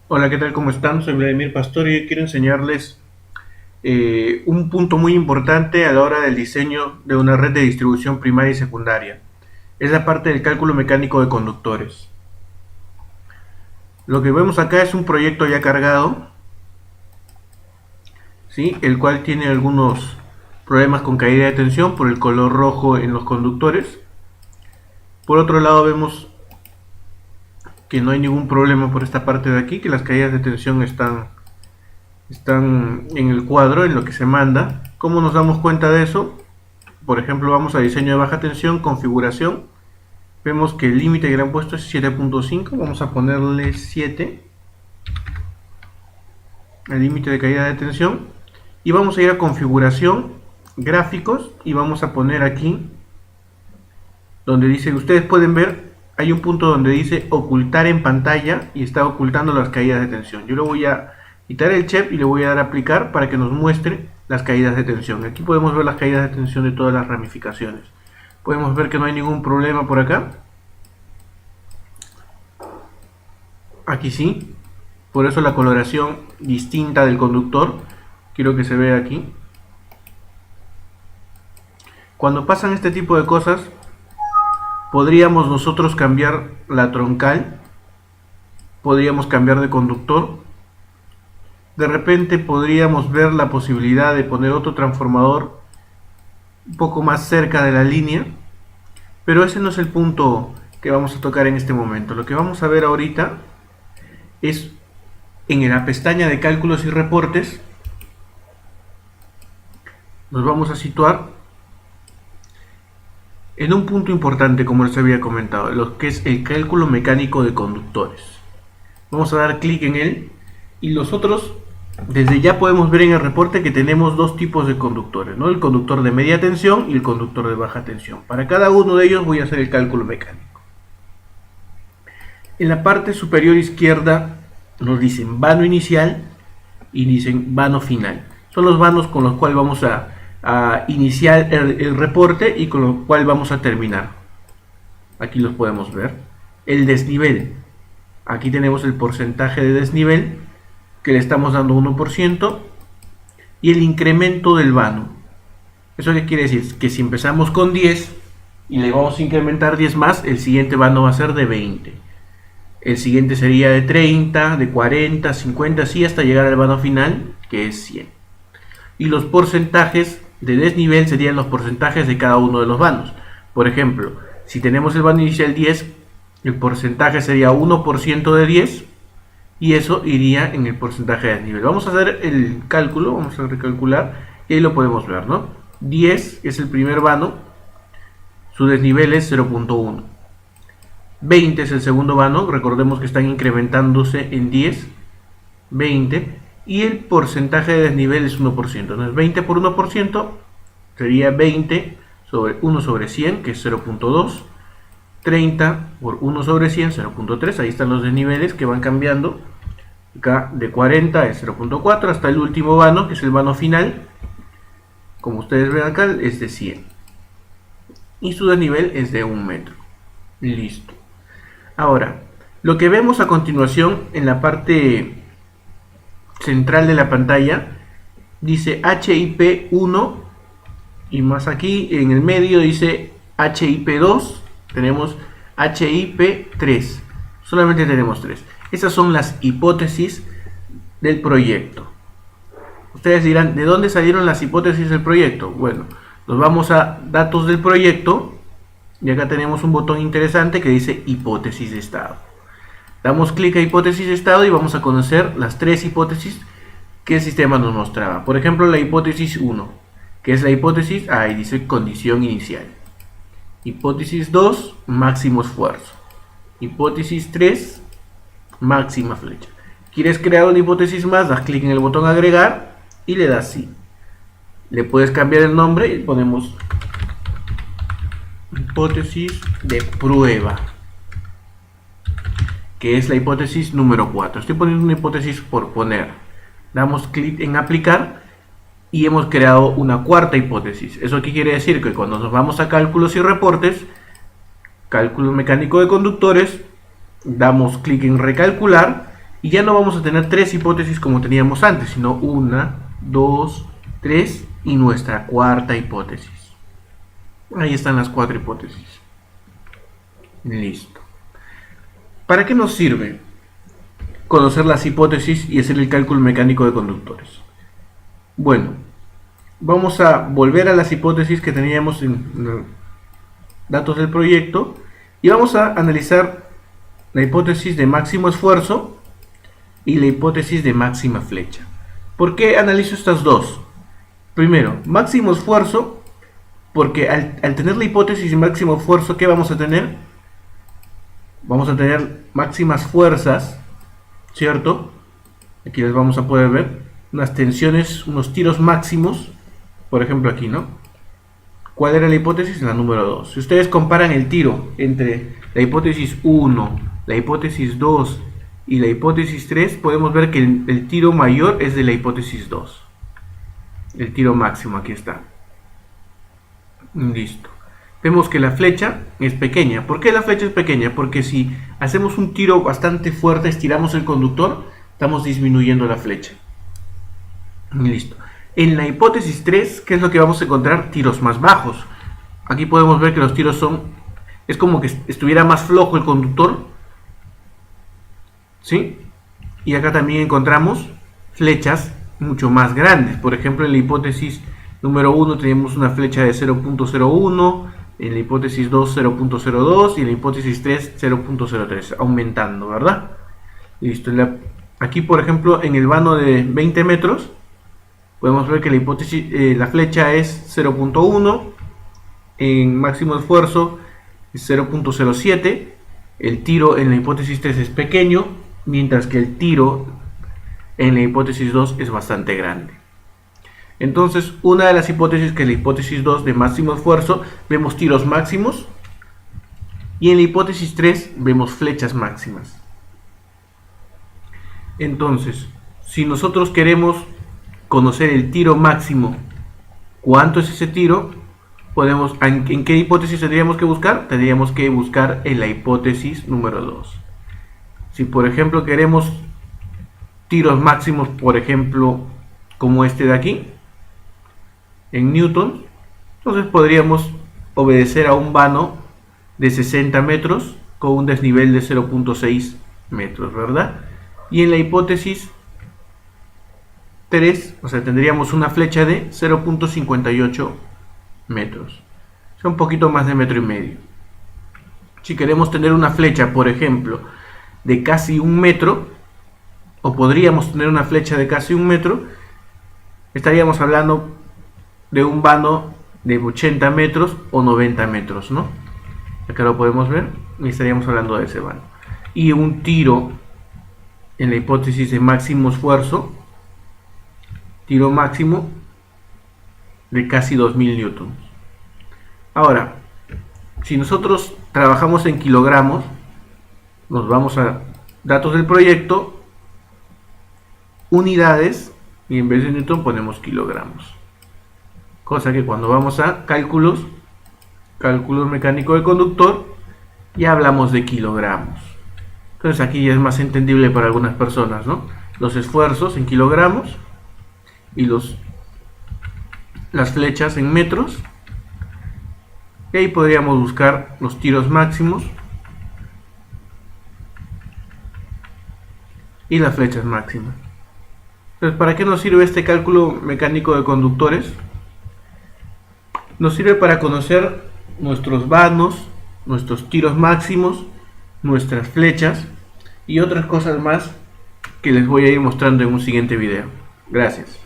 Hola, ¿qué tal? ¿Cómo están? Soy Vladimir Pastor y quiero enseñarles un punto muy importante a la hora del diseño de una red de distribución primaria y secundaria. Es la parte del cálculo mecánico de conductores. Lo que vemos acá es un proyecto ya cargado, ¿sí? El cual tiene algunos problemas con caída de tensión por el color rojo en los conductores. Por otro lado vemos que no hay ningún problema por esta parte de aquí, que las caídas de tensión están en el cuadro, en lo que se manda. ¿Cómo nos damos cuenta de eso? Por ejemplo, vamos a diseño de baja tensión, configuración. Vemos que el límite que le han puesto es 7.5. Vamos a ponerle 7, el límite de caída de tensión. Y vamos a ir a configuración, gráficos, y vamos a poner aquí donde dice, ustedes pueden ver, hay un punto donde dice ocultar en pantalla y está ocultando las caídas de tensión. Yo le voy a quitar el chep y le voy a dar a aplicar para que nos muestre las caídas de tensión. Aquí podemos ver las caídas de tensión de todas las ramificaciones. Podemos ver que no hay ningún problema por acá. Aquí sí. Por eso la coloración distinta del conductor. Quiero que se vea aquí. Cuando pasan este tipo de cosas, podríamos nosotros cambiar la troncal. Podríamos cambiar de conductor. De repente podríamos ver la posibilidad de poner otro transformador un poco más cerca de la línea. Pero ese no es el punto que vamos a tocar en este momento. Lo que vamos a ver ahorita es en la pestaña de cálculos y reportes. Nos vamos a situar en un punto importante, como les había comentado, lo que es el cálculo mecánico de conductores. Vamos a dar clic en él y nosotros desde ya podemos ver en el reporte que tenemos dos tipos de conductores, ¿no? El conductor de media tensión y el conductor de baja tensión. Para cada uno de ellos voy a hacer el cálculo mecánico. En la parte superior izquierda nos dicen vano inicial y dicen vano final. Son los vanos con los cuales vamos a iniciar el reporte y con los cuales vamos a terminar. Aquí los podemos ver. El desnivel. Aquí tenemos el porcentaje de desnivel que le estamos dando 1% y el incremento del vano. ¿Eso qué quiere decir? Que si empezamos con 10 y le vamos a incrementar 10 más, el siguiente vano va a ser de 20. El siguiente sería de 30, de 40, 50, así hasta llegar al vano final, que es 100. Y los porcentajes de desnivel serían los porcentajes de cada uno de los vanos. Por ejemplo, si tenemos el vano inicial 10, el porcentaje sería 1% de 10 y eso iría en el porcentaje de desnivel. Vamos a hacer el cálculo, vamos a recalcular y ahí lo podemos ver, ¿no? 10 es el primer vano, su desnivel es 0.1. 20 es el segundo vano, recordemos que están incrementándose en 10, 20, y el porcentaje de desnivel es 1%. Entonces 20 por 1% sería 20 sobre 1 sobre 100, que es 0.2, 30 por 1 sobre 100, 0.3, ahí están los desniveles que van cambiando. Acá de 40 es 0.4 hasta el último vano, que es el vano final, como ustedes ven acá, es de 100. Y su desnivel es de 1 metro. Listo. Ahora, lo que vemos a continuación en la parte central de la pantalla dice HIP 1 y más aquí en el medio dice HIP 2, tenemos HIP 3, solamente tenemos 3. Esas son las hipótesis del proyecto. Ustedes dirán, ¿de dónde salieron las hipótesis del proyecto? Bueno, nos vamos a datos del proyecto y acá tenemos un botón interesante que dice hipótesis de estado. Damos clic a hipótesis de estado y vamos a conocer las tres hipótesis que el sistema nos mostraba. Por ejemplo, la hipótesis 1, que es la hipótesis, ahí dice condición inicial. Hipótesis 2, máximo esfuerzo. Hipótesis 3, máxima flecha. ¿Quieres crear una hipótesis más? Das clic en el botón agregar y le das sí. Le puedes cambiar el nombre y ponemos hipótesis de prueba, que es la hipótesis número 4. Estoy poniendo una hipótesis por poner. Damos clic en aplicar y hemos creado una cuarta hipótesis. ¿Eso qué quiere decir? Que cuando nos vamos a cálculos y reportes, cálculo mecánico de conductores, damos clic en recalcular Y ya no vamos a tener 3 hipótesis como teníamos antes, sino 1, 2, 3 y nuestra cuarta hipótesis. Ahí están las 4 hipótesis. Listo. ¿Para qué nos sirve conocer las hipótesis y hacer el cálculo mecánico de conductores? Bueno, vamos a volver a las hipótesis que teníamos en datos del proyecto y vamos a analizar la hipótesis de máximo esfuerzo y la hipótesis de máxima flecha. ¿Por qué analizo estas dos? Primero, máximo esfuerzo, porque al tener la hipótesis de máximo esfuerzo, ¿qué vamos a tener? Vamos a tener máximas fuerzas, ¿cierto? Aquí les vamos a poder ver unas tensiones, unos tiros máximos, por ejemplo aquí, ¿no? ¿Cuál era la hipótesis? La número 2. Si ustedes comparan el tiro entre la hipótesis 1, la hipótesis 2 y la hipótesis 3, podemos ver que el tiro mayor es de la hipótesis 2. El tiro máximo, aquí está. Listo. Vemos que la flecha es pequeña. ¿Por qué la flecha es pequeña? Porque si hacemos un tiro bastante fuerte, estiramos el conductor, estamos disminuyendo la flecha. Listo. En la hipótesis 3, ¿qué es lo que vamos a encontrar? Tiros más bajos. Aquí podemos ver que los tiros es como que estuviera más flojo el conductor, ¿sí? Y acá también encontramos flechas mucho más grandes. Por ejemplo, en la hipótesis número 1 tenemos una flecha de 0.01, en la hipótesis 2 0.02 y en la hipótesis 3 0.03, aumentando, ¿verdad? Listo. Aquí, por ejemplo, en el vano de 20 metros, podemos ver que la flecha es 0.1, en máximo esfuerzo es 0.07, el tiro en la hipótesis 3 es pequeño, mientras que el tiro en la hipótesis 2 es bastante grande. Entonces, una de las hipótesis, que es la hipótesis 2 de máximo esfuerzo, vemos tiros máximos, y en la hipótesis 3 vemos flechas máximas. Entonces, si nosotros queremos conocer el tiro máximo, ¿cuánto es ese tiro? ¿En qué hipótesis tendríamos que buscar? Tendríamos que buscar en la hipótesis número 2. Si por ejemplo queremos tiros máximos, por ejemplo, como este de aquí, en Newton, entonces podríamos obedecer a un vano de 60 metros con un desnivel de 0.6 metros, ¿verdad? Y en la hipótesis 3, o sea, tendríamos una flecha de 0.58 metros, o sea, un poquito más de metro y medio. Si queremos tener una flecha, por ejemplo, de casi 1 metro, o podríamos tener una flecha de casi 1 metro, estaríamos hablando de un vano de 80 metros o 90 metros, ¿no? Acá lo podemos ver, y estaríamos hablando de ese vano. Y un tiro en la hipótesis de máximo esfuerzo, tiro máximo de casi 2000 newtons. Ahora, si nosotros trabajamos en kilogramos, nos vamos a datos del proyecto, unidades, y en vez de newton ponemos kilogramos. Cosa que cuando vamos a cálculo mecánico del conductor, ya hablamos de kilogramos. Entonces aquí ya es más entendible para algunas personas, ¿no? Los esfuerzos en kilogramos y las flechas en metros. Y ahí podríamos buscar los tiros máximos y las flechas máximas. Entonces, ¿para qué nos sirve este cálculo mecánico de conductores? Nos sirve para conocer nuestros vanos, nuestros tiros máximos, nuestras flechas y otras cosas más que les voy a ir mostrando en un siguiente video. Gracias.